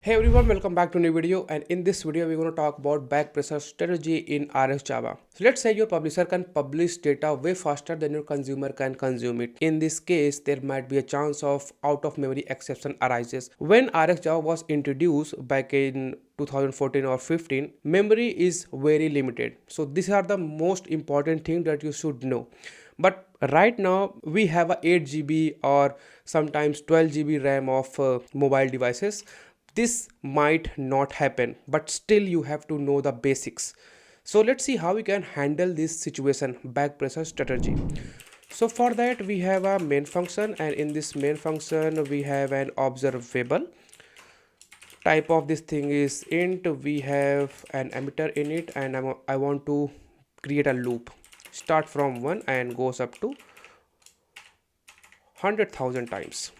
Hey everyone, welcome back to a new video, and in this video we're going to talk about backpressure strategy in RxJava. So let's say your publisher can publish data way faster than your consumer can consume it. In this case, there might be a chance of out of memory exception arises. When RxJava was introduced back in 2014 or 15, memory is very limited. So these are the most important thing that you should know. But right now we have a 8 GB or sometimes 12 GB RAM of mobile devices. This might not happen, but still you have to know the basics. So let's see how we can handle this situation, backpressure strategy. So for that we have a main function, and in this main function we have an observable. Type of this thing is int. We have an emitter in it, and I want to create a loop. Start from 1 and goes up to 100,000 times.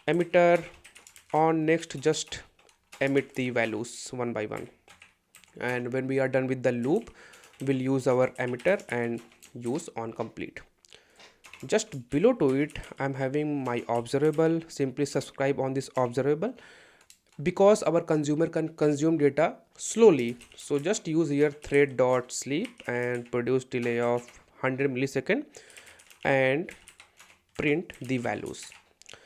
Emitter on next, just emit the values one by one, and when we are done with the loop we'll use our emitter and use on complete. Just below to it I'm having my observable. Simply subscribe on this observable because our consumer can consume data slowly. So just use here thread.sleep and produce delay of 100 millisecond and print the values.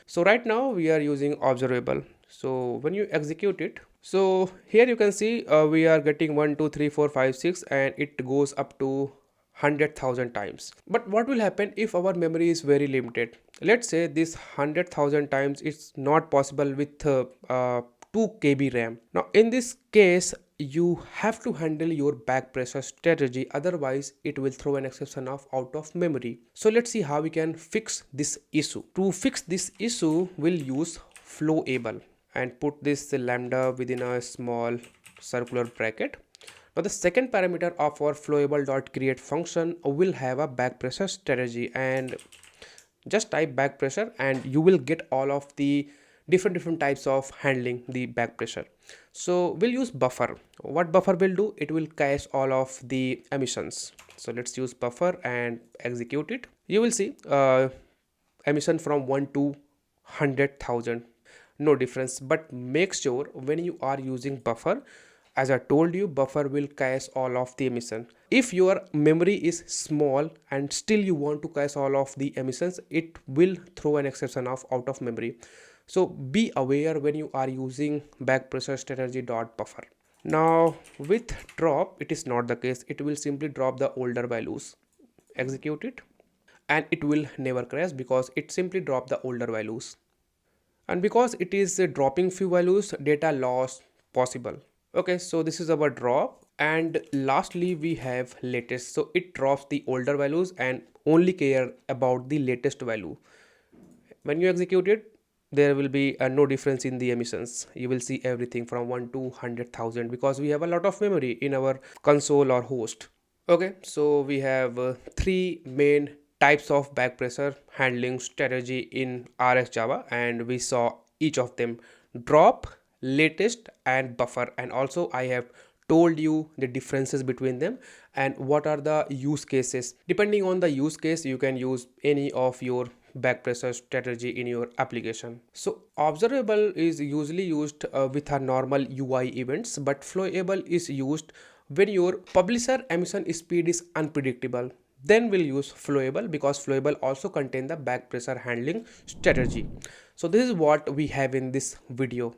So right now we are using observable. So when you execute it, so here you can see we are getting 1 2 3 4 5 6, and it goes up to 100,000 times. But what will happen if our memory is very limited? Let's say this 100,000 times it's not possible with 2 KB RAM. Now in this case you have to handle your backpressure strategy, otherwise it will throw an exception of out of memory. So let's see how we can fix this issue. To fix this issue we'll use flowable and put this lambda within a small circular bracket. Now the second parameter of our flowable.create function will have a backpressure strategy, and just type backpressure and you will get all of the different types of handling the back pressure. So we'll use buffer. What buffer will do? It will cache all of the emissions. So let's use buffer and execute it. You will see emission from 1 to 100,000, no difference. But make sure when you are using buffer, as I told you, buffer will cache all of the emission. If your memory is small and still you want to cache all of the emissions, it will throw an exception of out of memory. So be aware when you are using backpressure strategy .buffer. Now with drop it is not the case. It will simply drop the older values. Execute it and it will never crash because it simply dropped the older values. And because it is dropping few values, data loss possible. Okay, so this is our drop. And lastly we have latest. So it drops the older values and only care about the latest value. When you execute it, there will be no difference in the emissions. You will see everything from 1 to 100,000 because we have a lot of memory in our console or host. Okay, so we have 3 main types of backpressure handling strategy in RxJava, and we saw each of them: drop, latest and buffer. And also I have told you the differences between them and what are the use cases. Depending on the use case you can use any of your backpressure strategy in your application. So observable is usually used with a normal UI events, but flowable is used when your publisher emission speed is unpredictable. Then we'll use flowable because flowable also contain the backpressure handling strategy. So this is what we have in this video.